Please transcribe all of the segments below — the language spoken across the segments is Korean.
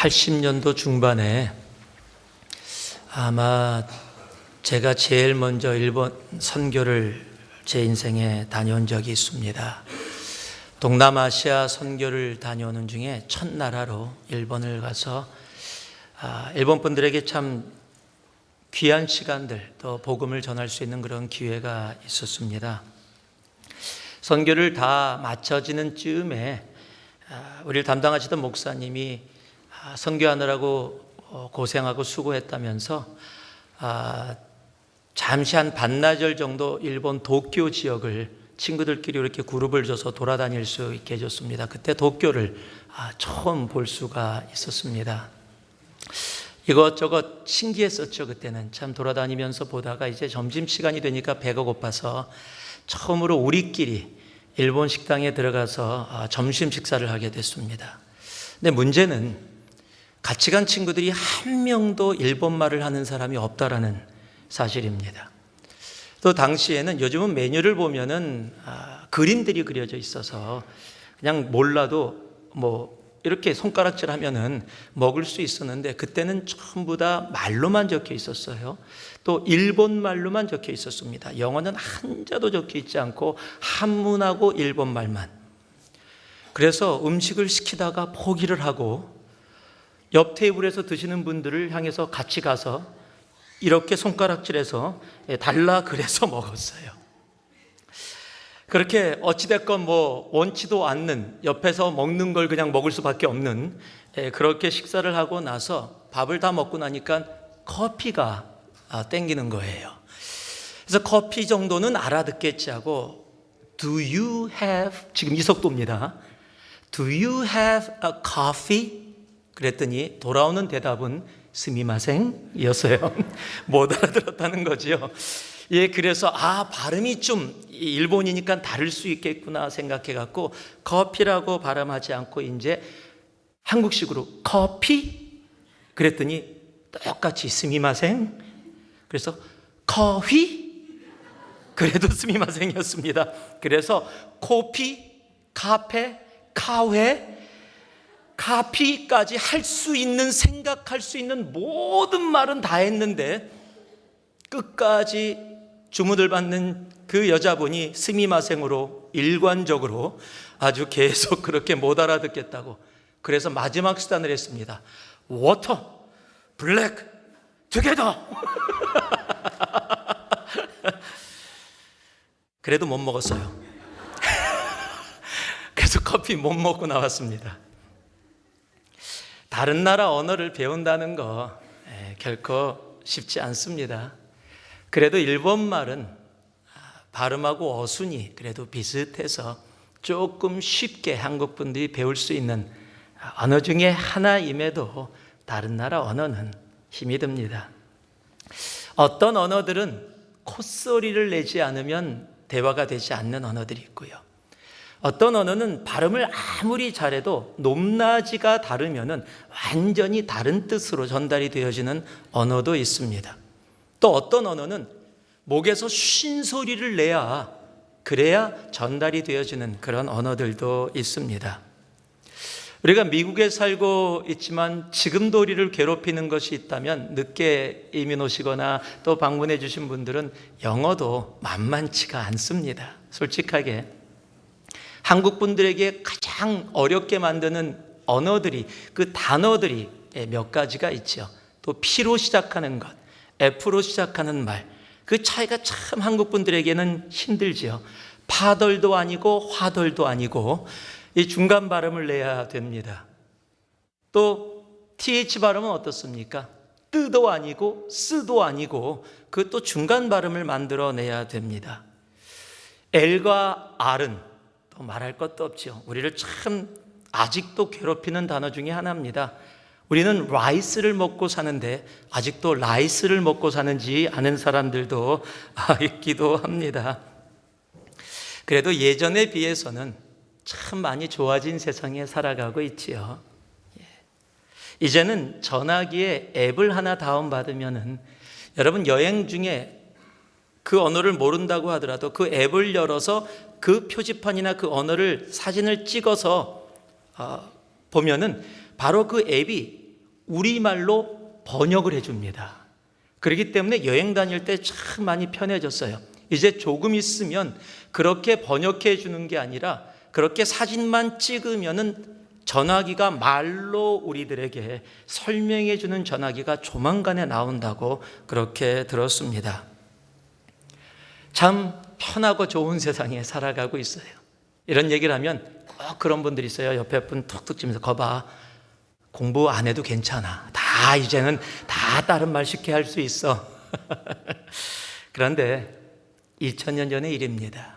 80년도 중반에 아마 제가 제일 먼저 일본 선교를 제 인생에 다녀온 적이 있습니다. 동남아시아 선교를 다녀오는 중에 첫 나라로 일본을 가서 일본 분들에게 참 귀한 시간들, 또 복음을 전할 수 있는 그런 기회가 있었습니다. 선교를 다 마쳐지는 즈음에 우리를 담당하시던 목사님이 선교하느라고 고생하고 수고했다면서 잠시 한 반나절 정도 일본 도쿄 지역을 친구들끼리 이렇게 그룹을 줘서 돌아다닐 수 있게 해줬습니다. 그때 도쿄를 처음 볼 수가 있었습니다. 이것저것 신기했었죠. 그때는 참 돌아다니면서 보다가 이제 점심시간이 되니까 배가 고파서 처음으로 우리끼리 일본 식당에 들어가서 점심 식사를 하게 됐습니다. 근데 문제는 같이 간 친구들이 한 명도 일본말을 하는 사람이 없다라는 사실입니다. 또 당시에는 요즘은 메뉴를 보면은 그림들이 그려져 있어서 그냥 몰라도 이렇게 손가락질 하면은 먹을 수 있었는데, 그때는 전부 다 말로만 적혀 있었어요. 또 일본 말로만 적혀 있었습니다. 영어는 한자도 적혀 있지 않고 한문하고 일본 말만. 그래서 음식을 시키다가 포기를 하고 옆 테이블에서 드시는 분들을 향해서 같이 가서 이렇게 손가락질해서 달라 그래서 먹었어요. 그렇게 어찌됐건 원치도 않는, 옆에서 먹는 걸 그냥 먹을 수밖에 없는, 그렇게 식사를 하고 나서 밥을 다 먹고 나니까 커피가 땡기는 거예요. 그래서 커피 정도는 알아듣겠지 하고 Do you have, 지금 이 속도입니다. Do you have a coffee? 그랬더니 돌아오는 대답은 스미마생이었어요. 못 알아들었다는 거죠. 그래서 발음이 좀 일본이니까 다를 수 있겠구나 생각해 갖고 커피라고 발음하지 않고 이제 한국식으로 커피? 그랬더니 똑같이 스미마생. 그래서 커피? 그래도 스미마생이었습니다. 그래서 코피, 카페, 카웨, 카피까지 할 수 있는, 생각할 수 있는 모든 말은 다 했는데 끝까지 주문을 받는 그 여자분이 스미마생으로 일관적으로 아주 계속 그렇게 못 알아듣겠다고, 그래서 마지막 수단을 했습니다. 워터, 블랙, 투게더. 그래도 못 먹었어요. 그래서 커피 못 먹고 나왔습니다. 다른 나라 언어를 배운다는 거 결코 쉽지 않습니다. 그래도 일본말은 발음하고 어순이 그래도 비슷해서 조금 쉽게 한국 분들이 배울 수 있는 언어 중에 하나임에도 다른 나라 언어는 힘이 듭니다. 어떤 언어들은 콧소리를 내지 않으면 대화가 되지 않는 언어들이 있고요. 어떤 언어는 발음을 아무리 잘해도 높낮이가 다르면은 완전히 다른 뜻으로 전달이 되어지는 언어도 있습니다. 또 어떤 언어는 목에서 쉰 소리를 내야, 그래야 전달이 되어지는 그런 언어들도 있습니다. 우리가 미국에 살고 있지만 지금도 우리를 괴롭히는 것이 있다면 늦게 이민 오시거나 또 방문해 주신 분들은 영어도 만만치가 않습니다. 솔직하게 한국 분들에게 가장 어렵게 만드는 언어들이, 그 단어들이 몇 가지가 있죠. 또 P로 시작하는 것, F로 시작하는 말, 그 차이가 참 한국 분들에게는 힘들지요. 파덜도 아니고 화덜도 아니고 이 중간 발음을 내야 됩니다. 또 TH 발음은 어떻습니까? 뜨도 아니고 쓰도 아니고 그 또 중간 발음을 만들어내야 됩니다. L과 R은 또 말할 것도 없죠. 우리를 참 아직도 괴롭히는 단어 중에 하나입니다. 우리는 라이스를 먹고 사는데 아직도 라이스를 먹고 사는지 아는 사람들도 있기도 합니다. 그래도 예전에 비해서는 참 많이 좋아진 세상에 살아가고 있지요. 이제는 전화기에 앱을 하나 다운받으면은 여러분 여행 중에 그 언어를 모른다고 하더라도 그 앱을 열어서 그 표지판이나 그 언어를 사진을 찍어서 보면은 바로 그 앱이 우리말로 번역을 해줍니다. 그렇기 때문에 여행 다닐 때 참 많이 편해졌어요. 이제 조금 있으면 그렇게 번역해 주는 게 아니라 그렇게 사진만 찍으면은 전화기가 말로 우리들에게 설명해 주는 전화기가 조만간에 나온다고 그렇게 들었습니다. 참 편하고 좋은 세상에 살아가고 있어요. 이런 얘기를 하면 꼭 그런 분들이 있어요. 옆에 분 툭툭 치면서 거봐, 공부 안 해도 괜찮아. 다 이제는 다 다른 말 쉽게 할 수 있어. 그런데 2000년 전의 일입니다.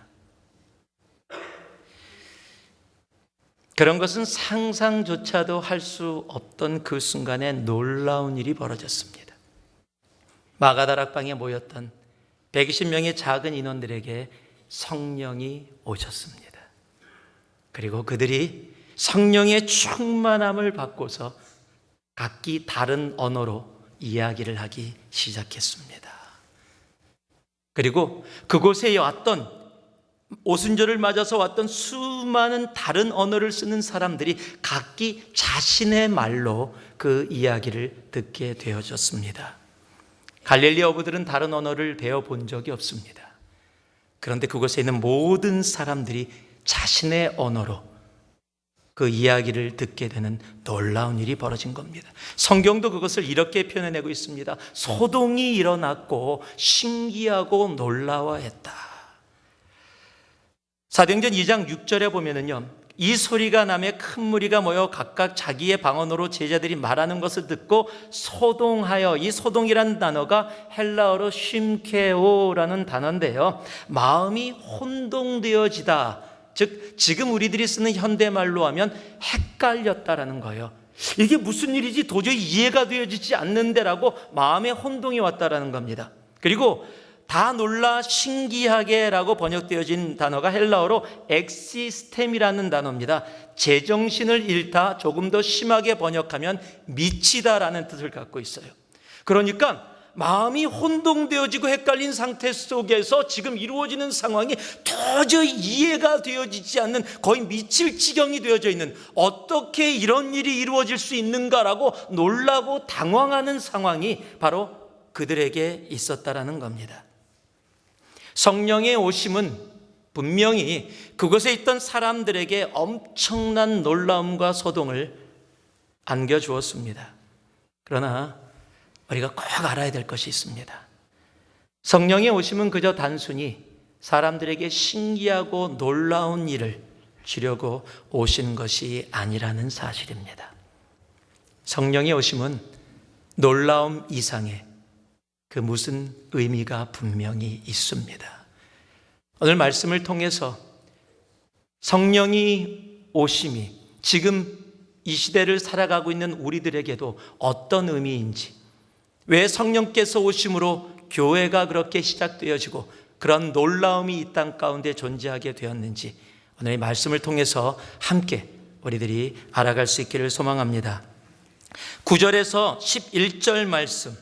그런 것은 상상조차도 할 수 없던 그 순간에 놀라운 일이 벌어졌습니다. 마가다락방에 모였던 120명의 작은 인원들에게 성령이 오셨습니다. 그리고 그들이 성령의 충만함을 받고서 각기 다른 언어로 이야기를 하기 시작했습니다. 그리고 그곳에 왔던 오순절을 맞아서 왔던 수많은 다른 언어를 쓰는 사람들이 각기 자신의 말로 그 이야기를 듣게 되어졌습니다. 갈릴리 어부들은 다른 언어를 배워본 적이 없습니다. 그런데 그곳에 있는 모든 사람들이 자신의 언어로 그 이야기를 듣게 되는 놀라운 일이 벌어진 겁니다. 성경도 그것을 이렇게 표현해내고 있습니다. 소동이 일어났고 신기하고 놀라워했다. 사도행전 2장 6절에 보면은요, 이 소리가 나며 큰 무리가 모여 각각 자기의 방언으로 제자들이 말하는 것을 듣고 소동하여, 이 소동이라는 단어가 헬라어로 쉼케오라는 단어인데요, 마음이 혼동되어지다, 즉 지금 우리들이 쓰는 현대말로 하면 헷갈렸다라는 거예요. 이게 무슨 일이지 도저히 이해가 되어지지 않는데라고 마음에 혼동이 왔다라는 겁니다. 그리고 다 놀라 신기하게라고 번역되어진 단어가 헬라어로 엑시스템이라는 단어입니다. 제정신을 잃다, 조금 더 심하게 번역하면 미치다라는 뜻을 갖고 있어요. 그러니까 마음이 혼동되어지고 헷갈린 상태 속에서 지금 이루어지는 상황이 도저히 이해가 되어지지 않는, 거의 미칠 지경이 되어져 있는, 어떻게 이런 일이 이루어질 수 있는가라고 놀라고 당황하는 상황이 바로 그들에게 있었다라는 겁니다. 성령의 오심은 분명히 그곳에 있던 사람들에게 엄청난 놀라움과 소동을 안겨주었습니다. 그러나 우리가 꼭 알아야 될 것이 있습니다. 성령의 오심은 그저 단순히 사람들에게 신기하고 놀라운 일을 주려고 오신 것이 아니라는 사실입니다. 성령의 오심은 놀라움 이상의 그 무슨 의미가 분명히 있습니다. 오늘 말씀을 통해서 성령이 오심이 지금 이 시대를 살아가고 있는 우리들에게도 어떤 의미인지, 왜 성령께서 오심으로 교회가 그렇게 시작되어지고 그런 놀라움이 이 땅 가운데 존재하게 되었는지 오늘 이 말씀을 통해서 함께 우리들이 알아갈 수 있기를 소망합니다. 9절에서 11절 말씀,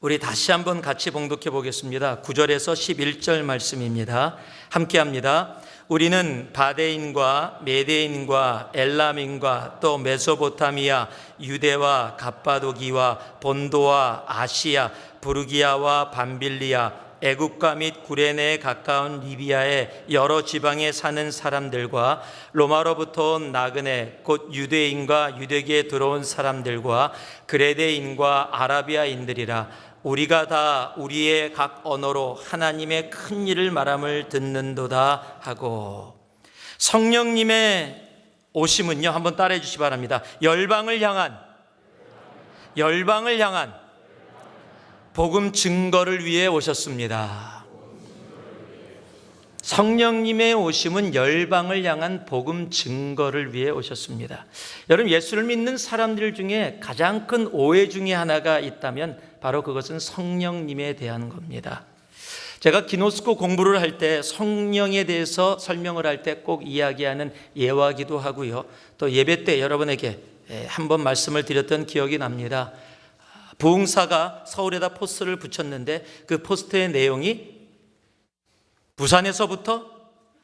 우리 다시 한번 같이 봉독해 보겠습니다. 9절에서 11절 말씀입니다. 함께 합니다. 우리는 바데인과 메데인과 엘람인과 또 메소포타미아, 유대와 갑바도기와 본도와 아시아, 부르기아와 밤빌리아, 애국과 및 구레네에 가까운 리비아의 여러 지방에 사는 사람들과 로마로부터 온 나그네 곧 유대인과 유대기에 들어온 사람들과 그레데인과 아라비아인들이라, 우리가 다 우리의 각 언어로 하나님의 큰 일을 말함을 듣는도다 하고. 성령님의 오심은요, 한번 따라해 주시기 바랍니다. 열방을 향한 복음 증거를 위해 오셨습니다. 성령님의 오심은 열방을 향한 복음 증거를 위해 오셨습니다. 여러분, 예수를 믿는 사람들 중에 가장 큰 오해 중에 하나가 있다면 바로 그것은 성령님에 대한 겁니다. 제가 기노스코 공부를 할 때 성령에 대해서 설명을 할 때 꼭 이야기하는 예화기도 하고요, 또 예배 때 여러분에게 한번 말씀을 드렸던 기억이 납니다. 부흥사가 서울에다 포스터를 붙였는데 그 포스터의 내용이 부산에서부터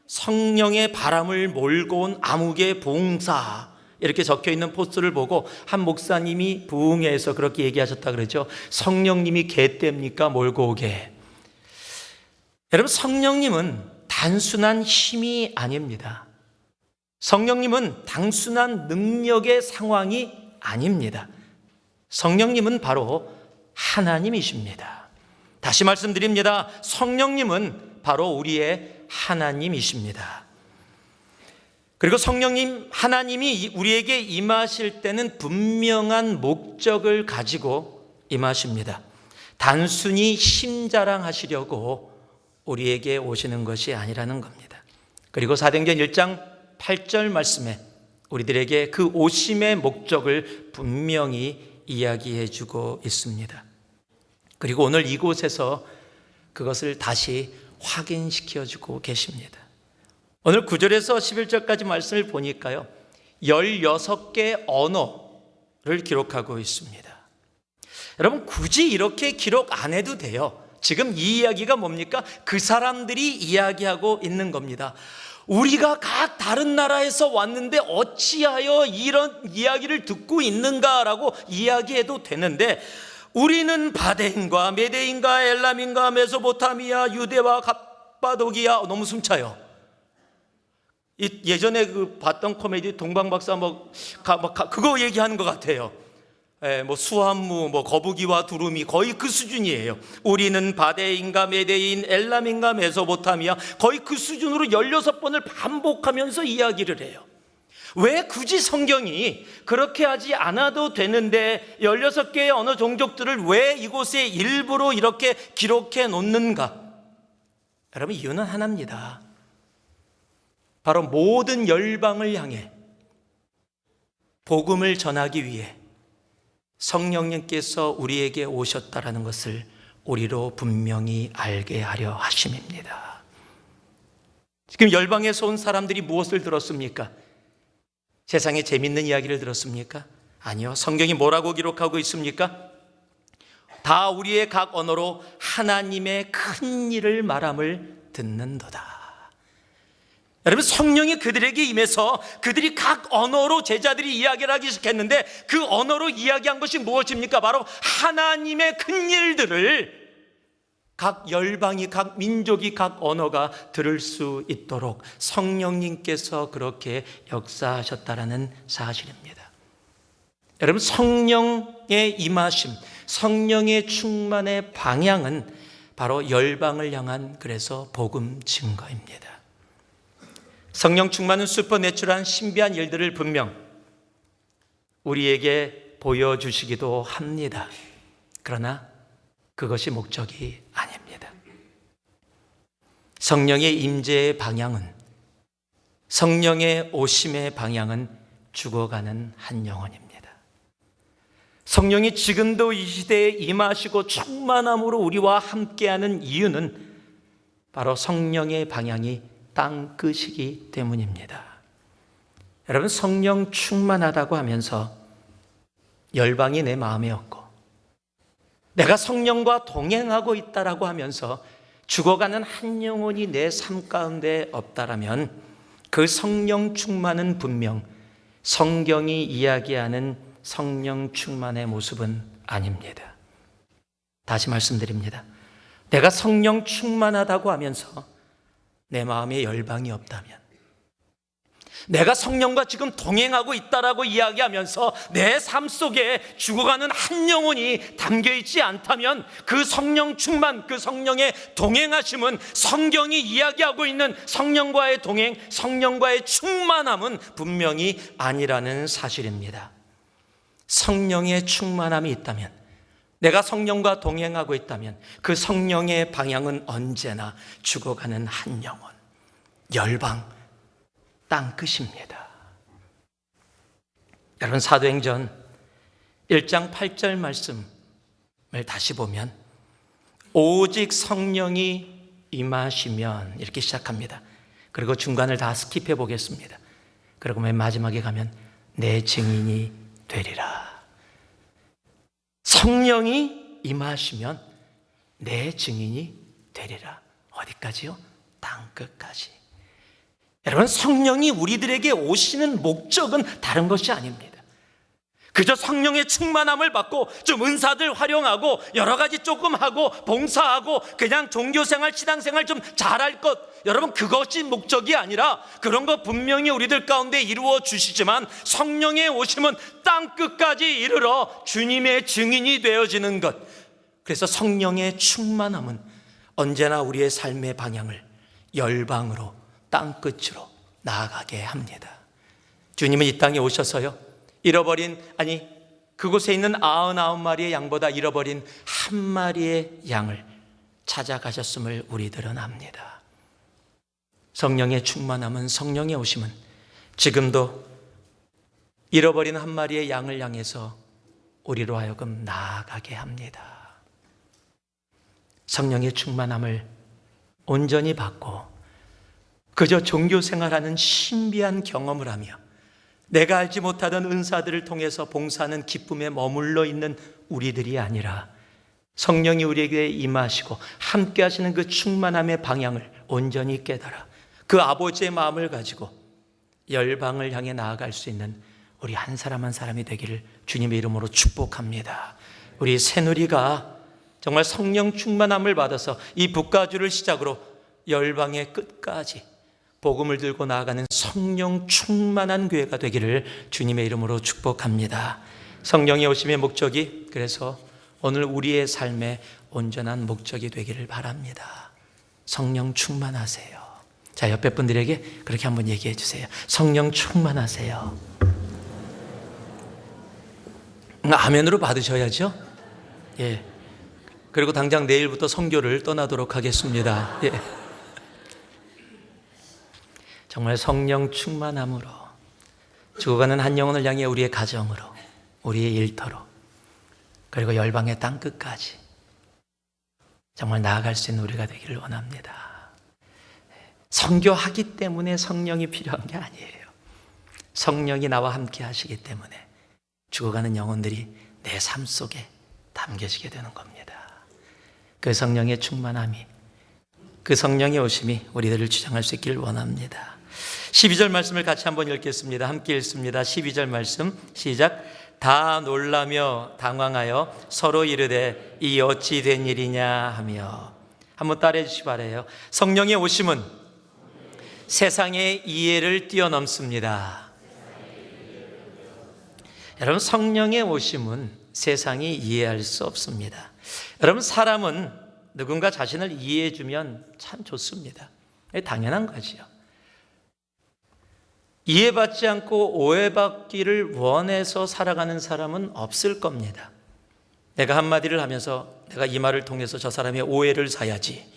성령의 바람을 몰고 온 암흑의 부흥사, 이렇게 적혀 있는 포스터를 보고 한 목사님이 부흥회에서 그렇게 얘기하셨다 그러죠. 성령님이 개 떼입니까? 몰고 오게. 여러분, 성령님은 단순한 힘이 아닙니다. 성령님은 단순한 능력의 상황이 아닙니다. 성령님은 바로 하나님이십니다. 다시 말씀드립니다. 성령님은 바로 우리의 하나님이십니다. 그리고 성령님 하나님이 우리에게 임하실 때는 분명한 목적을 가지고 임하십니다. 단순히 힘자랑하시려고 우리에게 오시는 것이 아니라는 겁니다. 그리고 사도행전 1장 8절 말씀에 우리들에게 그 오심의 목적을 분명히 이야기해 주고 있습니다. 그리고 오늘 이곳에서 그것을 다시 확인시켜 주고 계십니다. 오늘 9절에서 11절까지 말씀을 보니까요, 16개 언어를 기록하고 있습니다. 여러분, 굳이 이렇게 기록 안 해도 돼요. 지금 이 이야기가 뭡니까? 그 사람들이 이야기하고 있는 겁니다. 우리가 각 다른 나라에서 왔는데 어찌하여 이런 이야기를 듣고 있는가라고 이야기해도 되는데, 우리는 바데인과 메데인과 엘람인과 메소포타미아, 유대와 갑바도기아, 너무 숨차요. 예전에 그 봤던 코미디 동방박사 그거 얘기하는 것 같아요. 뭐 수한무, 뭐 거북이와 두루미, 거의 그 수준이에요. 우리는 바데인가 메데인, 엘람인가 메소포타미아, 거의 그 수준으로 16번을 반복하면서 이야기를 해요. 왜 굳이 성경이 그렇게 하지 않아도 되는데 16개의 언어 종족들을 왜 이곳에 일부러 이렇게 기록해 놓는가? 여러분, 이유는 하나입니다. 바로 모든 열방을 향해 복음을 전하기 위해 성령님께서 우리에게 오셨다라는 것을 우리로 분명히 알게 하려 하심입니다. 지금 열방에서 온 사람들이 무엇을 들었습니까? 세상에 재밌는 이야기를 들었습니까? 아니요. 성경이 뭐라고 기록하고 있습니까? 다 우리의 각 언어로 하나님의 큰 일을 말함을 듣는도다. 여러분, 성령이 그들에게 임해서 그들이 각 언어로 제자들이 이야기를 하기 시작했는데, 그 언어로 이야기한 것이 무엇입니까? 바로 하나님의 큰 일들을 각 열방이, 각 민족이, 각 언어가 들을 수 있도록 성령님께서 그렇게 역사하셨다라는 사실입니다. 여러분, 성령의 임하심, 성령의 충만의 방향은 바로 열방을 향한, 그래서 복음 증거입니다. 성령 충만은 슈퍼내추럴한 신비한 일들을 분명 우리에게 보여주시기도 합니다. 그러나 그것이 목적이 아닙니다. 성령의 임재의 방향은, 성령의 오심의 방향은 죽어가는 한 영혼입니다. 성령이 지금도 이 시대에 임하시고 충만함으로 우리와 함께하는 이유는 바로 성령의 방향이 땅끝이기 때문입니다. 여러분, 성령 충만하다고 하면서 열방이 내 마음에 없고, 내가 성령과 동행하고 있다라고 하면서 죽어가는 한 영혼이 내 삶 가운데 없다라면 그 성령 충만은 분명 성경이 이야기하는 성령 충만의 모습은 아닙니다. 다시 말씀드립니다. 내가 성령 충만하다고 하면서 내 마음에 열방이 없다면, 내가 성령과 지금 동행하고 있다라고 이야기하면서 내 삶 속에 죽어가는 한 영혼이 담겨있지 않다면 그 성령 충만, 그 성령의 동행하심은, 성경이 이야기하고 있는 성령과의 동행, 성령과의 충만함은 분명히 아니라는 사실입니다. 성령의 충만함이 있다면, 내가 성령과 동행하고 있다면 그 성령의 방향은 언제나 죽어가는 한 영혼, 열방, 땅끝입니다. 여러분, 사도행전 1장 8절 말씀을 다시 보면 오직 성령이 임하시면 이렇게 시작합니다. 그리고 중간을 다 스킵해 보겠습니다. 그리고 맨 마지막에 가면 내 증인이 되리라. 성령이 임하시면 내 증인이 되리라. 어디까지요? 땅끝까지. 여러분, 성령이 우리들에게 오시는 목적은 다른 것이 아닙니다. 그저 성령의 충만함을 받고 좀 은사들 활용하고 여러 가지 조금 하고 봉사하고 그냥 종교생활, 신앙생활 좀 잘할 것, 여러분, 그것이 목적이 아니라, 그런 거 분명히 우리들 가운데 이루어 주시지만 성령의 오심은 땅끝까지 이르러 주님의 증인이 되어지는 것. 그래서 성령의 충만함은 언제나 우리의 삶의 방향을 열방으로, 땅끝으로 나아가게 합니다. 주님은 이 땅에 오셔서요, 그곳에 있는 99마리의 양보다 잃어버린 한 마리의 양을 찾아가셨음을 우리들은 압니다. 성령의 충만함은, 성령의 오심은 지금도 잃어버린 한 마리의 양을 향해서 우리로 하여금 나아가게 합니다. 성령의 충만함을 온전히 받고 그저 종교생활하는 신비한 경험을 하며 내가 알지 못하던 은사들을 통해서 봉사하는 기쁨에 머물러 있는 우리들이 아니라, 성령이 우리에게 임하시고 함께 하시는 그 충만함의 방향을 온전히 깨달아 그 아버지의 마음을 가지고 열방을 향해 나아갈 수 있는 우리 한 사람 한 사람이 되기를 주님의 이름으로 축복합니다. 우리 새누리가 정말 성령 충만함을 받아서 이 북가주를 시작으로 열방의 끝까지 복음을 들고 나아가는 성령 충만한 교회가 되기를 주님의 이름으로 축복합니다. 성령의 오심의 목적이, 그래서 오늘 우리의 삶의 온전한 목적이 되기를 바랍니다. 성령 충만하세요. 자, 옆에 분들에게 그렇게 한번 얘기해 주세요. 성령 충만하세요. 아멘으로 받으셔야죠. 예. 그리고 당장 내일부터 선교를 떠나도록 하겠습니다. 예. 정말 성령 충만함으로 죽어가는 한 영혼을 향해 우리의 가정으로, 우리의 일터로, 그리고 열방의 땅끝까지 정말 나아갈 수 있는 우리가 되기를 원합니다. 선교하기 때문에 성령이 필요한 게 아니에요. 성령이 나와 함께 하시기 때문에 죽어가는 영혼들이 내 삶 속에 담겨지게 되는 겁니다. 그 성령의 충만함이, 그 성령의 오심이 우리들을 주장할 수 있기를 원합니다. 12절 말씀을 같이 한번 읽겠습니다. 함께 읽습니다. 12절 말씀 시작. 다 놀라며 당황하여 서로 이르되 이 어찌 된 일이냐 하며. 한번 따라해 주시기 바라요. 성령의 오심은 세상의 이해를 뛰어넘습니다. 여러분, 성령의 오심은 세상이 이해할 수 없습니다. 여러분, 사람은 누군가 자신을 이해해 주면 참 좋습니다. 당연한 거지요. 이해받지 않고 오해받기를 원해서 살아가는 사람은 없을 겁니다. 내가 한마디를 하면서 내가 이 말을 통해서 저 사람의 오해를 사야지,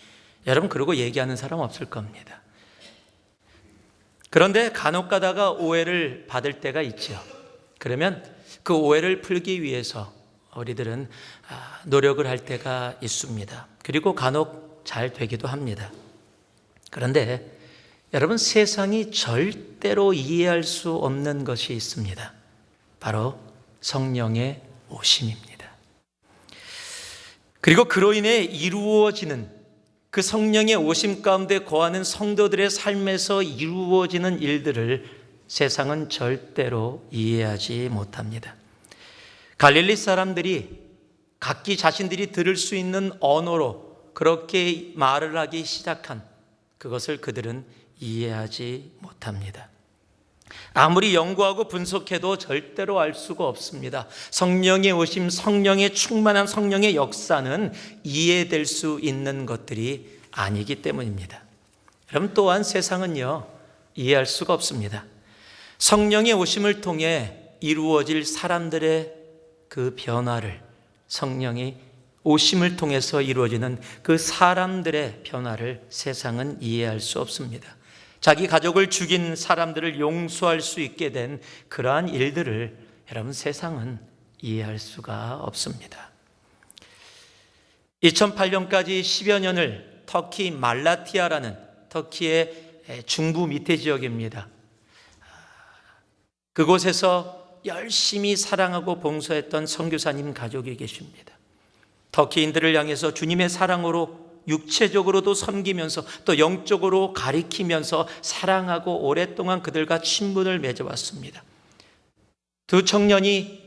여러분 그러고 얘기하는 사람 없을 겁니다. 그런데 간혹 가다가 오해를 받을 때가 있죠. 그러면 그 오해를 풀기 위해서 우리들은 노력을 할 때가 있습니다. 그리고 간혹 잘 되기도 합니다. 그런데 여러분, 세상이 절대로 이해할 수 없는 것이 있습니다. 바로 성령의 오심입니다. 그리고 그로 인해 이루어지는 그 성령의 오심 가운데 거하는 성도들의 삶에서 이루어지는 일들을 세상은 절대로 이해하지 못합니다. 갈릴리 사람들이 각기 자신들이 들을 수 있는 언어로 그렇게 말을 하기 시작한 그것을 그들은 이해하지 못합니다. 아무리 연구하고 분석해도 절대로 알 수가 없습니다. 성령의 오심, 성령의 충만한 성령의 역사는 이해될 수 있는 것들이 아니기 때문입니다. 그럼 또한 세상은요, 이해할 수가 없습니다. 성령의 오심을 통해 이루어질 사람들의 그 변화를, 성령의 오심을 통해서 이루어지는 그 사람들의 변화를 세상은 이해할 수 없습니다. 자기 가족을 죽인 사람들을 용서할 수 있게 된 그러한 일들을 여러분, 세상은 이해할 수가 없습니다. 2008년까지 10여 년을 터키 말라티아라는 터키의 중부 밑에 지역입니다. 그곳에서 열심히 사랑하고 봉사했던 선교사님 가족이 계십니다. 터키인들을 향해서 주님의 사랑으로 육체적으로도 섬기면서 또 영적으로 가리키면서 사랑하고 오랫동안 그들과 친분을 맺어왔습니다. 두 청년이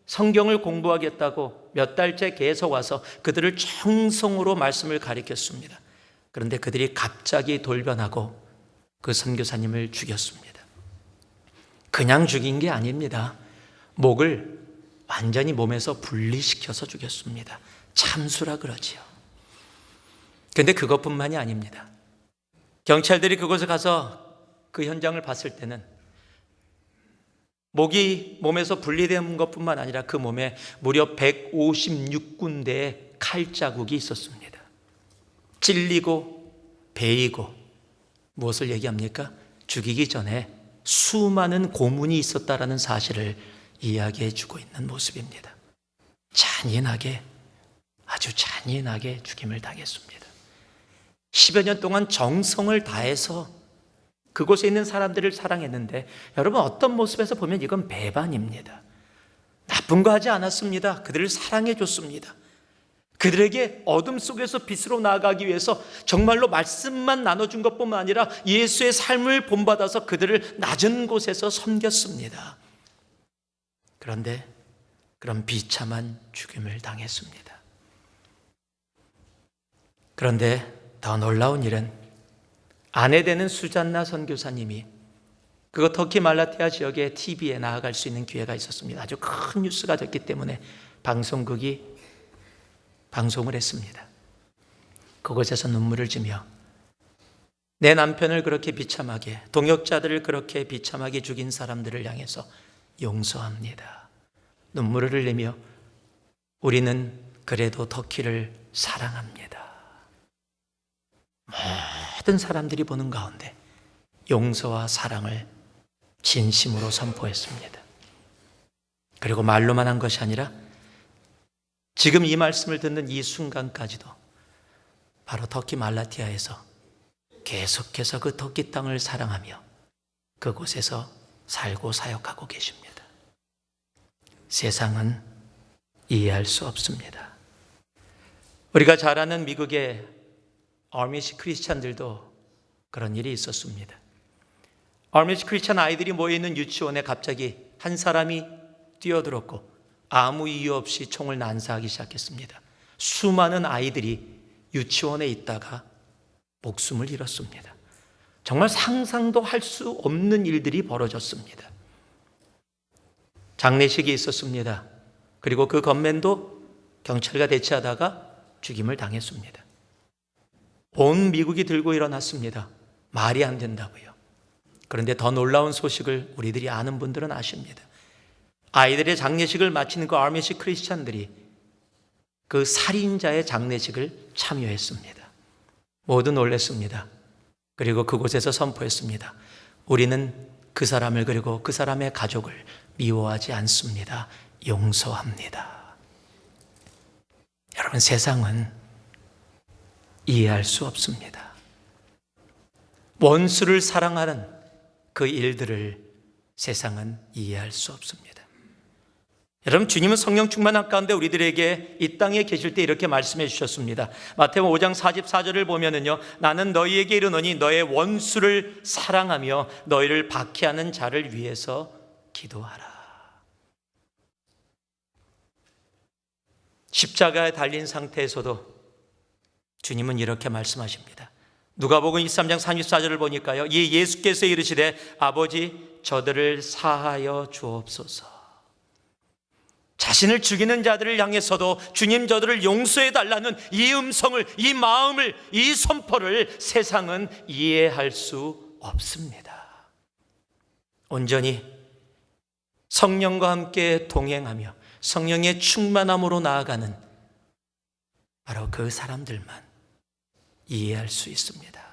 성경을 공부하겠다고 몇 달째 계속 와서 그들을 정성으로 말씀을 가리켰습니다. 그런데 그들이 갑자기 돌변하고 그 선교사님을 죽였습니다. 그냥 죽인 게 아닙니다. 목을 완전히 몸에서 분리시켜서 죽였습니다. 참수라 그러지요. 그런데 그것뿐만이 아닙니다. 경찰들이 그곳에 가서 그 현장을 봤을 때는 목이 몸에서 분리된 것뿐만 아니라 그 몸에 무려 156군데의 칼자국이 있었습니다. 찔리고 베이고 무엇을 얘기합니까? 죽이기 전에 수많은 고문이 있었다라는 사실을 이야기해 주고 있는 모습입니다. 잔인하게, 아주 잔인하게 죽임을 당했습니다. 10여 년 동안 정성을 다해서 그곳에 있는 사람들을 사랑했는데 여러분 어떤 모습에서 보면 이건 배반입니다. 나쁜 거 하지 않았습니다. 그들을 사랑해 줬습니다. 그들에게 어둠 속에서 빛으로 나아가기 위해서 정말로 말씀만 나눠준 것뿐만 아니라 예수의 삶을 본받아서 그들을 낮은 곳에서 섬겼습니다. 그런데 그런 비참한 죽임을 당했습니다. 그런데 더 놀라운 일은 아내 되는 수잔나 선교사님이 그거 터키 말라티아 지역의 TV에 나아갈 수 있는 기회가 있었습니다. 아주 큰 뉴스가 됐기 때문에 방송국이 방송을 했습니다. 그곳에서 눈물을 지며 내 남편을 그렇게 비참하게, 동역자들을 그렇게 비참하게 죽인 사람들을 향해서 용서합니다. 눈물을 흘리며 우리는 그래도 터키를 사랑합니다. 모든 사람들이 보는 가운데 용서와 사랑을 진심으로 선포했습니다. 그리고 말로만 한 것이 아니라 지금 이 말씀을 듣는 이 순간까지도 바로 터키 말라티아에서 계속해서 그 터키 땅을 사랑하며 그곳에서 살고 사역하고 계십니다. 세상은 이해할 수 없습니다. 우리가 잘 아는 미국의 아미시 크리스찬들도 그런 일이 있었습니다. 아미시 크리스찬 아이들이 모여있는 유치원에 갑자기 한 사람이 뛰어들었고 아무 이유 없이 총을 난사하기 시작했습니다. 수많은 아이들이 유치원에 있다가 목숨을 잃었습니다. 정말 상상도 할 수 없는 일들이 벌어졌습니다. 장례식이 있었습니다. 그리고 그 건맨도 경찰과 대치하다가 죽임을 당했습니다. 온 미국이 들고 일어났습니다. 말이 안 된다고요. 그런데 더 놀라운 소식을 우리들이 아는 분들은 아십니다. 아이들의 장례식을 마치는 그 아미시 크리스찬들이 그 살인자의 장례식을 참여했습니다. 모두 놀랐습니다. 그리고 그곳에서 선포했습니다. 우리는 그 사람을 그리고 그 사람의 가족을 미워하지 않습니다. 용서합니다. 여러분, 세상은 이해할 수 없습니다. 원수를 사랑하는 그 일들을 세상은 이해할 수 없습니다. 여러분, 주님은 성령 충만한 가운데 우리들에게 이 땅에 계실 때 이렇게 말씀해 주셨습니다. 마태복음 5장 44절을 보면은요, 나는 너희에게 이르노니 너의 원수를 사랑하며 너희를 박해하는 자를 위해서 기도하라. 십자가에 달린 상태에서도 주님은 이렇게 말씀하십니다. 누가복음 23장 34절을 보니까요, 이 예수께서 이르시되 아버지 저들을 사하여 주옵소서. 자신을 죽이는 자들을 향해서도 주님 저들을 용서해 달라는 이 음성을, 이 마음을, 이 선포를 세상은 이해할 수 없습니다. 온전히 성령과 함께 동행하며 성령의 충만함으로 나아가는 바로 그 사람들만 이해할 수 있습니다.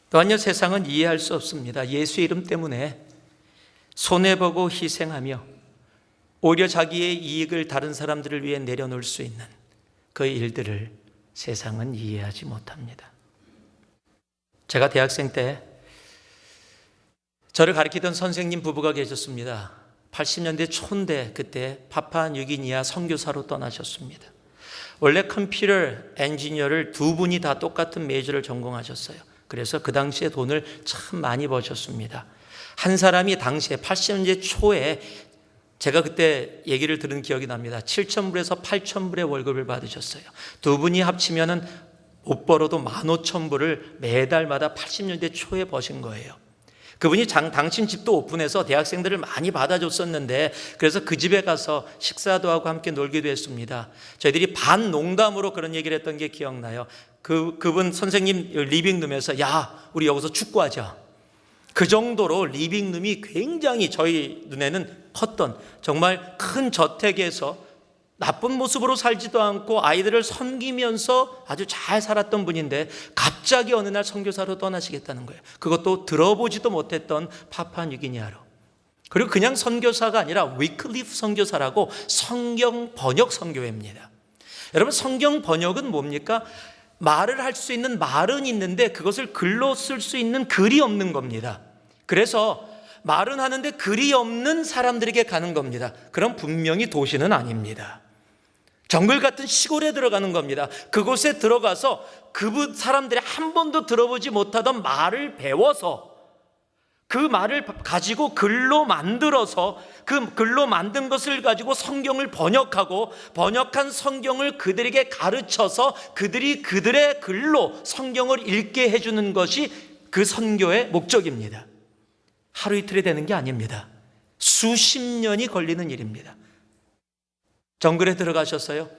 또한요, 세상은 이해할 수 없습니다. 예수의 이름 때문에 손해보고 희생하며 오히려 자기의 이익을 다른 사람들을 위해 내려놓을 수 있는 그 일들을 세상은 이해하지 못합니다. 제가 대학생 때 저를 가르치던 선생님 부부가 계셨습니다. 80년대 초인데 그때 파푸아뉴기니아 선교사로 떠나셨습니다. 원래 컴퓨터 엔지니어를 두 분이 다 똑같은 메이저를 전공하셨어요. 그래서 그 당시에 돈을 참 많이 버셨습니다. 한 사람이 당시에 80년대 초에 제가 그때 얘기를 들은 기억이 납니다. 7,000불에서 8,000불의 월급을 받으셨어요. 두 분이 합치면은 못 벌어도 15,000불을 매달마다 80년대 초에 버신 거예요. 그분이 당신 집도 오픈해서 대학생들을 많이 받아줬었는데, 그래서 그 집에 가서 식사도 하고 함께 놀기도 했습니다. 저희들이 반 농담으로 그런 얘기를 했던 게 기억나요. 그분 선생님 리빙룸에서 야, 우리 여기서 축구하자. 그 정도로 리빙룸이 굉장히 저희 눈에는 컸던, 정말 큰 저택에서 나쁜 모습으로 살지도 않고 아이들을 섬기면서 아주 잘 살았던 분인데 갑자기 어느 날 선교사로 떠나시겠다는 거예요. 그것도 들어보지도 못했던 파푸아뉴기니아로. 그리고 그냥 선교사가 아니라 위클리프 선교사라고 성경 번역 선교회입니다. 여러분, 성경 번역은 뭡니까? 말을 할 수 있는 말은 있는데 그것을 글로 쓸 수 있는 글이 없는 겁니다. 그래서 말은 하는데 글이 없는 사람들에게 가는 겁니다. 그럼 분명히 도시는 아닙니다. 정글 같은 시골에 들어가는 겁니다. 그곳에 들어가서 그분 사람들이 한 번도 들어보지 못하던 말을 배워서 그 말을 가지고 글로 만들어서 그 글로 만든 것을 가지고 성경을 번역하고 번역한 성경을 그들에게 가르쳐서 그들이 그들의 글로 성경을 읽게 해주는 것이 그 선교의 목적입니다. 하루 이틀이 되는 게 아닙니다. 수십 년이 걸리는 일입니다. 정글에 들어가셨어요.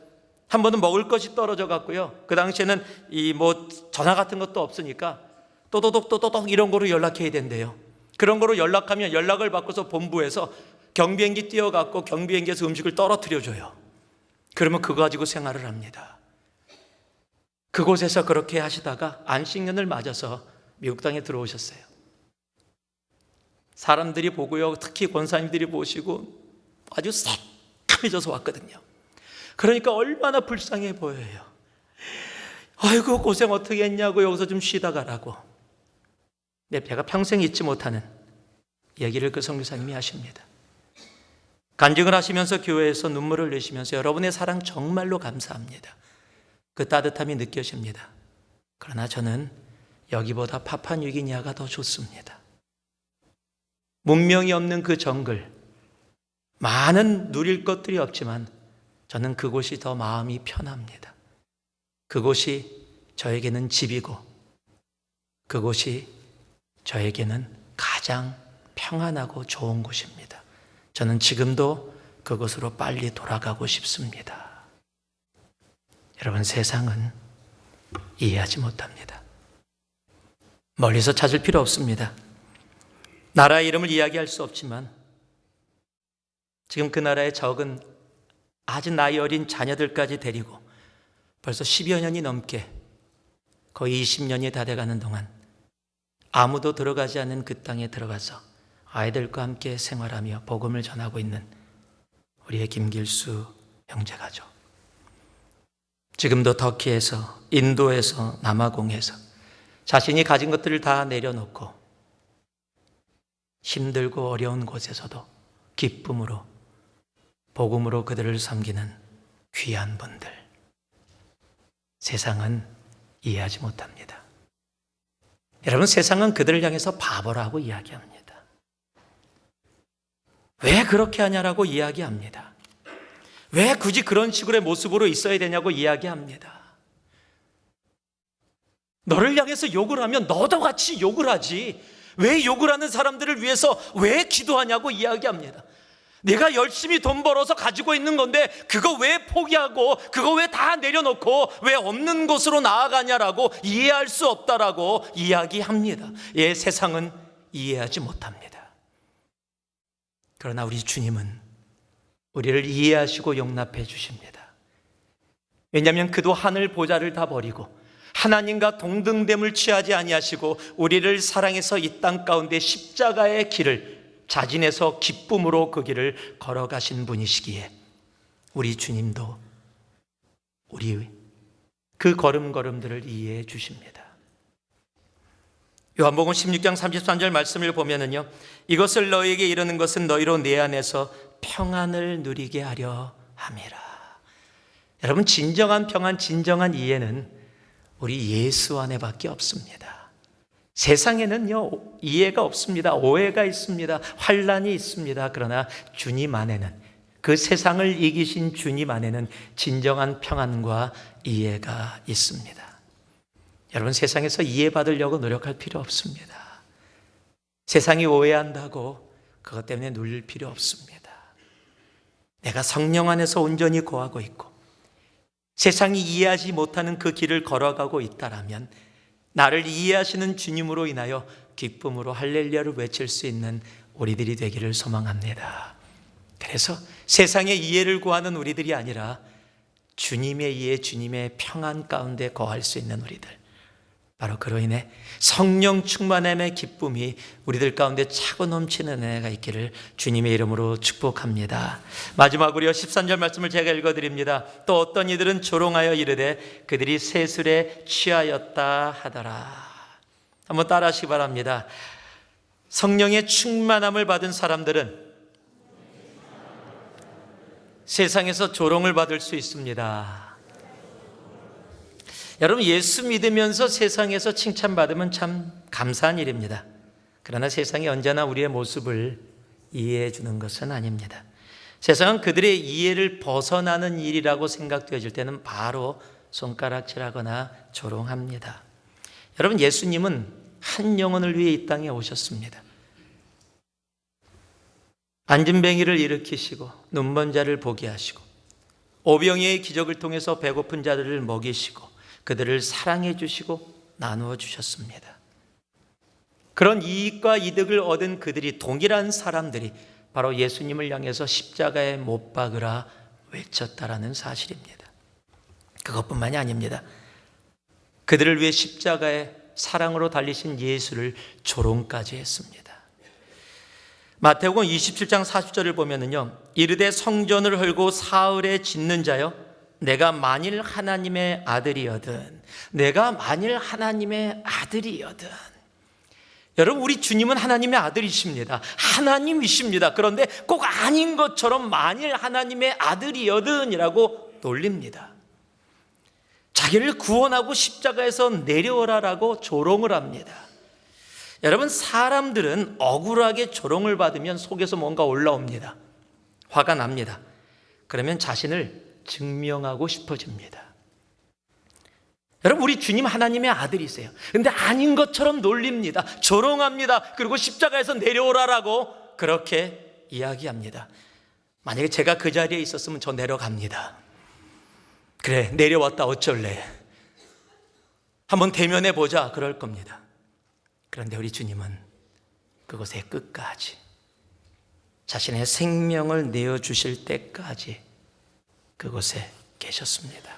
한 번은 먹을 것이 떨어져 갔고요. 그 당시에는 전화 같은 것도 없으니까 또도독 이런 거로 연락해야 된대요. 그런 거로 연락하면 연락을 받고서 본부에서 경비행기 띄워갖고 경비행기에서 음식을 떨어뜨려 줘요. 그러면 그거 가지고 생활을 합니다. 그곳에서 그렇게 하시다가 안식년을 맞아서 미국 땅에 들어오셨어요. 사람들이 보고요, 특히 권사님들이 보시고 아주 새까매져서 왔거든요. 그러니까 얼마나 불쌍해 보여요. 아이고, 고생 어떻게 했냐고, 여기서 좀 쉬다 가라고. 제가 평생 잊지 못하는 얘기를 그 선교사님이 하십니다. 간증을 하시면서 교회에서 눈물을 내시면서 여러분의 사랑 정말로 감사합니다. 그 따뜻함이 느껴집니다. 그러나 저는 여기보다 파푸아뉴기니아가 더 좋습니다. 문명이 없는 그 정글, 많은 누릴 것들이 없지만 저는 그곳이 더 마음이 편합니다. 그곳이 저에게는 집이고 그곳이 저에게는 가장 평안하고 좋은 곳입니다. 저는 지금도 그곳으로 빨리 돌아가고 싶습니다. 여러분, 세상은 이해하지 못합니다. 멀리서 찾을 필요 없습니다. 나라의 이름을 이야기할 수 없지만 지금 그 나라의 적은 아주 나이 어린 자녀들까지 데리고 벌써 10여 년이 넘게 거의 20년이 다 돼가는 동안 아무도 들어가지 않는 그 땅에 들어가서 아이들과 함께 생활하며 복음을 전하고 있는 우리의 김길수 형제가죠. 지금도 터키에서, 인도에서, 남아공에서 자신이 가진 것들을 다 내려놓고 힘들고 어려운 곳에서도 기쁨으로 복음으로 그들을 섬기는 귀한 분들, 세상은 이해하지 못합니다. 여러분, 세상은 그들을 향해서 바보라고 이야기합니다. 왜 그렇게 하냐라고 이야기합니다. 왜 굳이 그런 식으로의 모습으로 있어야 되냐고 이야기합니다. 너를 향해서 욕을 하면 너도 같이 욕을 하지, 왜 욕을 하는 사람들을 위해서 왜 기도하냐고 이야기합니다. 내가 열심히 돈 벌어서 가지고 있는 건데 그거 왜 포기하고 그거 왜 다 내려놓고 왜 없는 곳으로 나아가냐라고 이해할 수 없다라고 이야기합니다. 예, 세상은 이해하지 못합니다. 그러나 우리 주님은 우리를 이해하시고 용납해 주십니다. 왜냐하면 그도 하늘 보좌를 다 버리고 하나님과 동등됨을 취하지 아니하시고 우리를 사랑해서 이 땅 가운데 십자가의 길을 자진해서 기쁨으로 그 길을 걸어가신 분이시기에 우리 주님도 우리 그 걸음걸음들을 이해해 주십니다. 요한복음 16장 33절 말씀을 보면은요, 이것을 너희에게 이르는 것은 너희로 내 안에서 평안을 누리게 하려 함이라. 여러분, 진정한 평안, 진정한 이해는 우리 예수 안에밖에 없습니다. 세상에는요, 이해가 없습니다. 오해가 있습니다. 환란이 있습니다. 그러나 주님 안에는, 그 세상을 이기신 주님 안에는 진정한 평안과 이해가 있습니다. 여러분, 세상에서 이해받으려고 노력할 필요 없습니다. 세상이 오해한다고 그것 때문에 눌릴 필요 없습니다. 내가 성령 안에서 온전히 거하고 있고 세상이 이해하지 못하는 그 길을 걸어가고 있다라면 나를 이해하시는 주님으로 인하여 기쁨으로 할렐루야를 외칠 수 있는 우리들이 되기를 소망합니다. 그래서 세상의 이해를 구하는 우리들이 아니라 주님의 이해, 주님의 평안 가운데 거할 수 있는 우리들, 바로 그로 인해 성령 충만함의 기쁨이 우리들 가운데 차고 넘치는 은혜가 있기를 주님의 이름으로 축복합니다. 마지막으로요, 13절 말씀을 제가 읽어드립니다. 또 어떤 이들은 조롱하여 이르되 그들이 세술에 취하였다 하더라. 한번 따라 하시기 바랍니다. 성령의 충만함을 받은 사람들은 세상에서 조롱을 받을 수 있습니다. 여러분, 예수 믿으면서 세상에서 칭찬받으면 참 감사한 일입니다. 그러나 세상이 언제나 우리의 모습을 이해해 주는 것은 아닙니다. 세상은 그들의 이해를 벗어나는 일이라고 생각되어질 때는 바로 손가락질하거나 조롱합니다. 여러분, 예수님은 한 영혼을 위해 이 땅에 오셨습니다. 안진뱅이를 일으키시고 눈먼 자를 보게 하시고 오병이의 기적을 통해서 배고픈 자들을 먹이시고 그들을 사랑해 주시고 나누어 주셨습니다. 그런 이익과 이득을 얻은 그들이, 동일한 사람들이 바로 예수님을 향해서 십자가에 못 박으라 외쳤다라는 사실입니다. 그것뿐만이 아닙니다. 그들을 위해 십자가에 사랑으로 달리신 예수를 조롱까지 했습니다. 마태복음 27장 40절을 보면은요, 이르되 성전을 헐고 사흘에 짓는 자여, 내가 만일 하나님의 아들이거든, 내가 만일 하나님의 아들이거든. 여러분, 우리 주님은 하나님의 아들이십니다. 하나님이십니다. 그런데 꼭 아닌 것처럼 만일 하나님의 아들이거든이라고 놀립니다. 자기를 구원하고 십자가에서 내려오라라고 조롱을 합니다. 여러분, 사람들은 억울하게 조롱을 받으면 속에서 뭔가 올라옵니다. 화가 납니다. 그러면 자신을 증명하고 싶어집니다. 여러분, 우리 주님 하나님의 아들이세요. 그런데 아닌 것처럼 놀립니다. 조롱합니다. 그리고 십자가에서 내려오라라고 그렇게 이야기합니다. 만약에 제가 그 자리에 있었으면 저 내려갑니다. 그래, 내려왔다 어쩔래, 한번 대면해 보자, 그럴 겁니다. 그런데 우리 주님은 그곳에 끝까지 자신의 생명을 내어주실 때까지 그곳에 계셨습니다.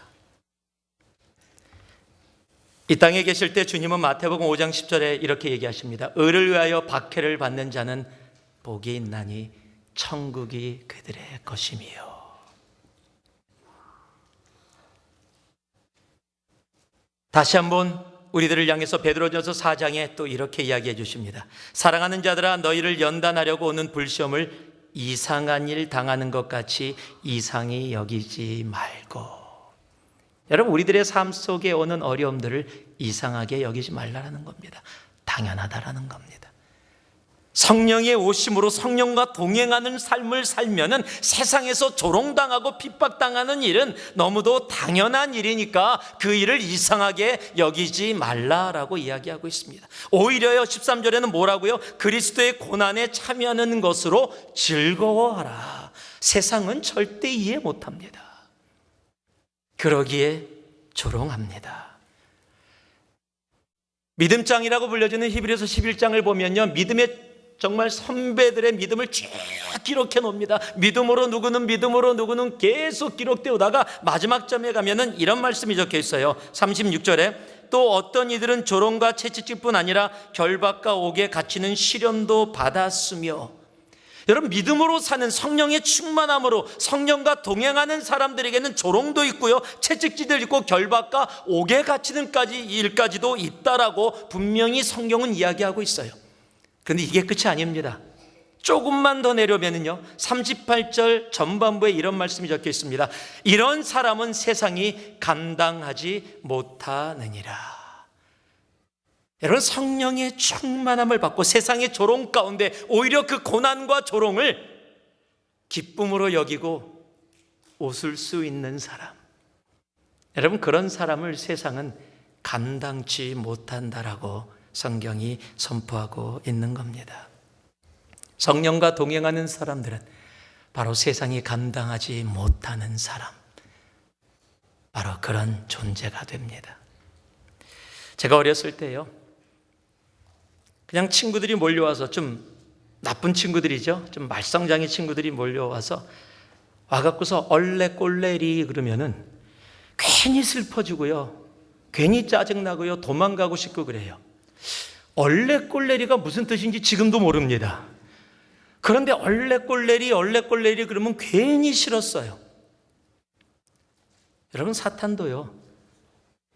이 땅에 계실 때 주님은 마태복음 5장 10절에 이렇게 얘기하십니다. 의를 위하여 박해를 받는 자는 복이 있나니 천국이 그들의 것이며. 다시 한번 우리들을 향해서 베드로전서 4장에 또 이렇게 이야기해 주십니다. 사랑하는 자들아, 너희를 연단하려고 오는 불시험을 이상한 일 당하는 것 같이 이상히 여기지 말고. 여러분, 우리들의 삶 속에 오는 어려움들을 이상하게 여기지 말라는 겁니다. 당연하다라는 겁니다. 성령의 오심으로 성령과 동행하는 삶을 살면은 세상에서 조롱당하고 핍박당하는 일은 너무도 당연한 일이니까 그 일을 이상하게 여기지 말라라고 이야기하고 있습니다. 오히려요, 13절에는 뭐라고요? 그리스도의 고난에 참여하는 것으로 즐거워하라. 세상은 절대 이해 못합니다. 그러기에 조롱합니다. 믿음장이라고 불려지는 히브리서 11장을 보면요, 믿음의 정말 선배들의 믿음을 쭉 기록해 놓습니다. 믿음으로 누구는 계속 기록되어 오다가 마지막 점에 가면은 이런 말씀이 적혀 있어요. 36절에 또 어떤 이들은 조롱과 채찍질뿐 아니라 결박과 옥에 갇히는 시련도 받았으며. 여러분, 믿음으로 사는 성령의 충만함으로 성령과 동행하는 사람들에게는 조롱도 있고요, 채찍질도 있고 결박과 옥에 갇히는 일까지도 있다라고 분명히 성경은 이야기하고 있어요. 그런데 이게 끝이 아닙니다. 조금만 더 내려오면요 38절 전반부에 이런 말씀이 적혀 있습니다. 이런 사람은 세상이 감당하지 못하느니라. 여러분, 성령의 충만함을 받고 세상의 조롱 가운데 오히려 그 고난과 조롱을 기쁨으로 여기고 웃을 수 있는 사람, 여러분, 그런 사람을 세상은 감당치 못한다라고 성경이 선포하고 있는 겁니다. 성령과 동행하는 사람들은 바로 세상이 감당하지 못하는 사람, 바로 그런 존재가 됩니다. 제가 어렸을 때요, 그냥 친구들이 몰려와서, 좀 나쁜 친구들이죠, 좀 말썽장이 친구들이 몰려와서 와갖고서 얼레꼴레리 그러면은 괜히 슬퍼지고요, 괜히 짜증나고요, 도망가고 싶고 그래요. 얼레꼴레리가 무슨 뜻인지 지금도 모릅니다. 그런데 얼레꼴레리 그러면 괜히 싫었어요. 여러분, 사탄도요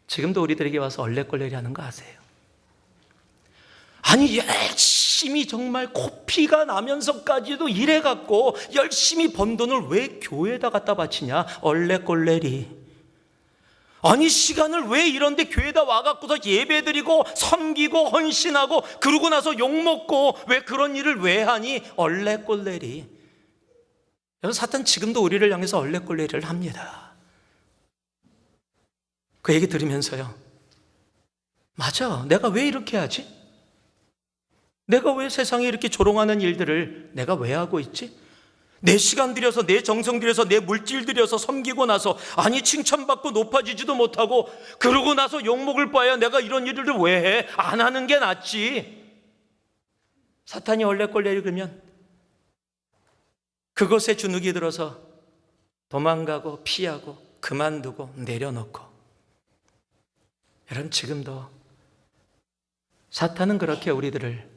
지금도 우리들에게 와서 얼레꼴레리 하는 거 아세요? 아니, 열심히 정말 코피가 나면서까지도 일해갖고 열심히 번 돈을 왜 교회에다 갖다 바치냐, 얼레꼴레리. 아니, 시간을 왜 이런데 교회에다 와갖고서 예배드리고 섬기고 헌신하고 그러고 나서 욕먹고 왜 그런 일을 왜 하니, 얼레꼴레리. 여러분, 사탄 지금도 우리를 향해서 얼레꼴레리를 합니다. 그 얘기 들으면서요, 맞아, 내가 왜 이렇게 하지? 내가 왜 세상에 이렇게 조롱하는 일들을 내가 왜 하고 있지? 내 시간 들여서, 내 정성 들여서, 내 물질 들여서 섬기고 나서, 아니 칭찬받고 높아지지도 못하고 그러고 나서 욕먹을 바에야 내가 이런 일을 왜 해? 안 하는 게 낫지. 사탄이 얼레꼴레리 그러면 그것에 주눅이 들어서 도망가고 피하고 그만두고 내려놓고. 여러분, 지금도 사탄은 그렇게 우리들을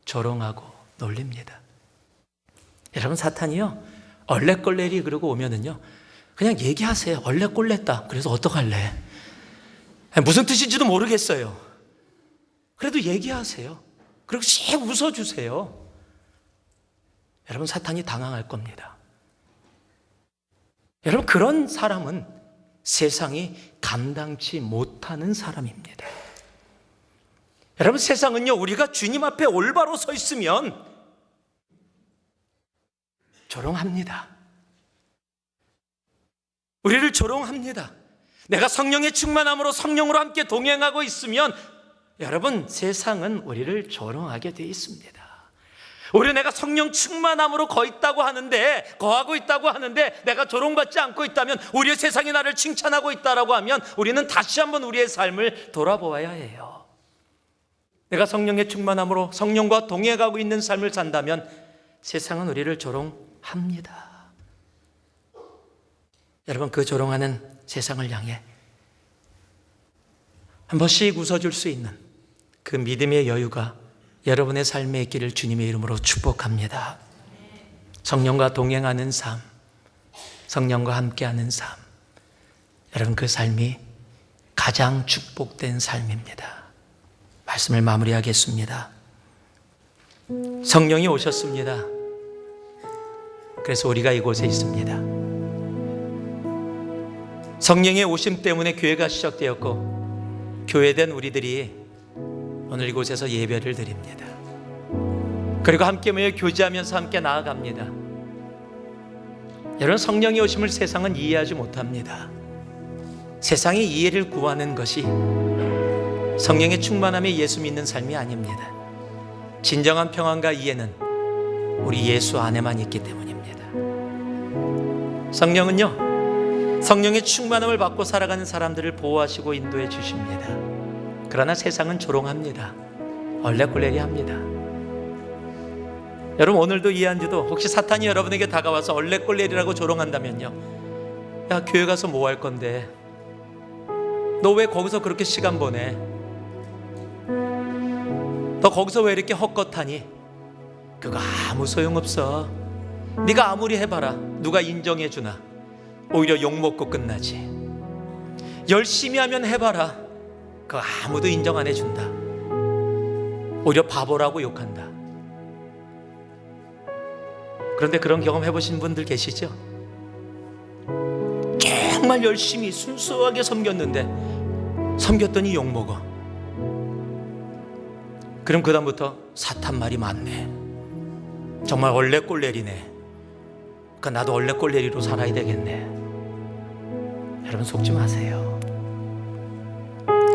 조롱하고 놀립니다. 여러분, 사탄이요 얼레꼴레리 그러고 오면은요 그냥 얘기하세요. 얼레꼴레다. 그래서 어떡할래? 무슨 뜻인지도 모르겠어요. 그래도 얘기하세요. 그리고 씩 웃어주세요. 여러분, 사탄이 당황할 겁니다. 여러분, 그런 사람은 세상이 감당치 못하는 사람입니다. 여러분, 세상은요 우리가 주님 앞에 올바로 서 있으면 조롱합니다. 우리를 조롱합니다. 내가 성령의 충만함으로 성령으로 함께 동행하고 있으면 여러분, 세상은 우리를 조롱하게 돼 있습니다. 오히려 내가 성령 충만함으로 거하고 있다고 하는데 내가 조롱받지 않고 있다면, 오히려 세상이 나를 칭찬하고 있다라고 하면 우리는 다시 한번 우리의 삶을 돌아보아야 해요. 내가 성령의 충만함으로 성령과 동행하고 있는 삶을 산다면 세상은 우리를 조롱합니다. 여러분, 그 조롱하는 세상을 향해 한 번씩 웃어줄 수 있는 그 믿음의 여유가 여러분의 삶에 있기를 주님의 이름으로 축복합니다. 성령과 동행하는 삶, 성령과 함께하는 삶, 여러분, 그 삶이 가장 축복된 삶입니다. 말씀을 마무리하겠습니다. 성령이 오셨습니다. 그래서 우리가 이곳에 있습니다. 성령의 오심 때문에 교회가 시작되었고, 교회된 우리들이 오늘 이곳에서 예배를 드립니다. 그리고 함께 모여 교제하면서 함께 나아갑니다. 여러분, 성령의 오심을 세상은 이해하지 못합니다. 세상이 이해를 구하는 것이 성령의 충만함에 예수 믿는 삶이 아닙니다. 진정한 평안과 이해는 우리 예수 안에만 있기 때문입니다. 성령은요, 성령의 충만함을 받고 살아가는 사람들을 보호하시고 인도해 주십니다. 그러나 세상은 조롱합니다. 얼레꼴레리 합니다. 여러분, 오늘도 이 한 주도 혹시 사탄이 여러분에게 다가와서 얼레꼴레리라고 조롱한다면요, 야, 교회 가서 뭐 할 건데? 너 왜 거기서 그렇게 시간 보내? 너 거기서 왜 이렇게 헛것하니? 그거 아무 소용없어. 네가 아무리 해봐라, 누가 인정해주나? 오히려 욕먹고 끝나지. 열심히 하면 해봐라, 그거 아무도 인정 안 해준다. 오히려 바보라고 욕한다. 그런데 그런 경험 해보신 분들 계시죠? 정말 열심히 순수하게 섬겼는데 섬겼더니 욕먹어. 그럼 그 다음부터 사탄 말이 많네, 정말 원래 꼴내리네, 그러니까 나도 원래 꼴내리로 살아야 되겠네. 여러분 속지 마세요.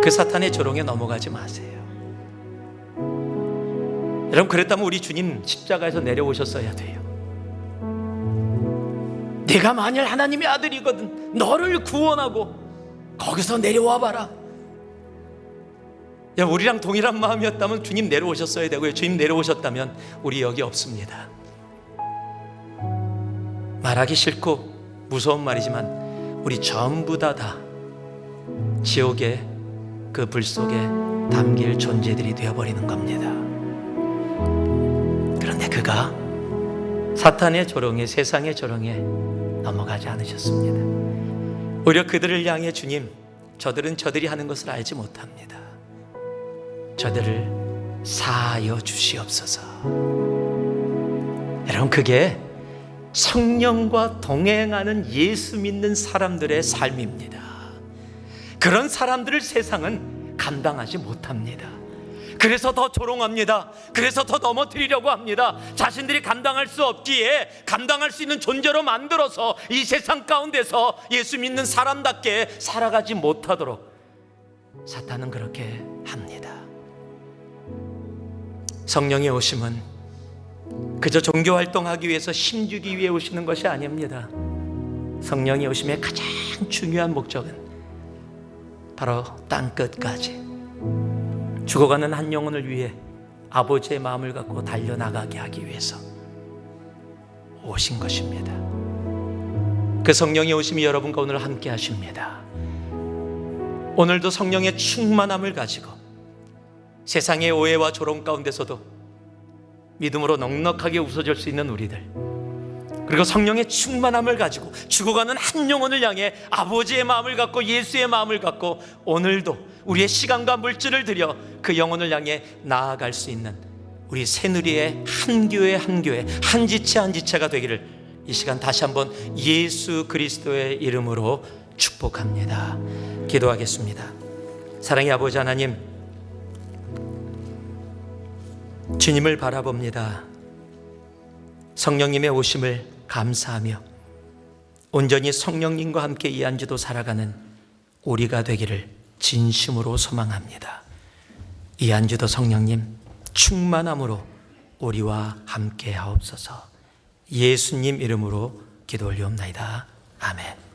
그 사탄의 조롱에 넘어가지 마세요. 여러분 그랬다면 우리 주님 십자가에서 내려오셨어야 돼요. 내가 만일 하나님의 아들이거든 너를 구원하고 거기서 내려와 봐라. 여러분 우리랑 동일한 마음이었다면 주님 내려오셨어야 되고요. 주님 내려오셨다면 우리 여기 없습니다. 말하기 싫고 무서운 말이지만 우리 전부 다 지옥의 그 불 속에 담길 존재들이 되어버리는 겁니다. 그런데 그가 사탄의 조롱에, 세상의 조롱에 넘어가지 않으셨습니다. 오히려 그들을 향해 주님, 저들은 저들이 하는 것을 알지 못합니다. 저들을 사하여 주시옵소서. 여러분 그게 성령과 동행하는 예수 믿는 사람들의 삶입니다. 그런 사람들을 세상은 감당하지 못합니다. 그래서 더 조롱합니다. 그래서 더 넘어뜨리려고 합니다. 자신들이 감당할 수 없기에 감당할 수 있는 존재로 만들어서 이 세상 가운데서 예수 믿는 사람답게 살아가지 못하도록 사탄은 그렇게 합니다. 성령의 오심은 그저 종교 활동하기 위해서 힘주기 위해 오시는 것이 아닙니다. 성령의 오심의 가장 중요한 목적은 바로 땅끝까지 죽어가는 한 영혼을 위해 아버지의 마음을 갖고 달려나가게 하기 위해서 오신 것입니다. 그 성령의 오심이 여러분과 오늘 함께 하십니다. 오늘도 성령의 충만함을 가지고 세상의 오해와 조롱 가운데서도 믿음으로 넉넉하게 웃어줄 수 있는 우리들, 그리고 성령의 충만함을 가지고 죽어가는 한 영혼을 향해 아버지의 마음을 갖고 예수의 마음을 갖고 오늘도 우리의 시간과 물질을 들여 그 영혼을 향해 나아갈 수 있는 우리 새누리의 한 교회 한 교회, 한 지체 한 지체가 되기를 이 시간 다시 한번 예수 그리스도의 이름으로 축복합니다. 기도하겠습니다. 사랑의 아버지 하나님, 주님을 바라봅니다. 성령님의 오심을 감사하며 온전히 성령님과 함께 이 한 주도 살아가는 우리가 되기를 진심으로 소망합니다. 이 한 주도 성령님 충만함으로 우리와 함께 하옵소서. 예수님 이름으로 기도 올리옵나이다. 아멘.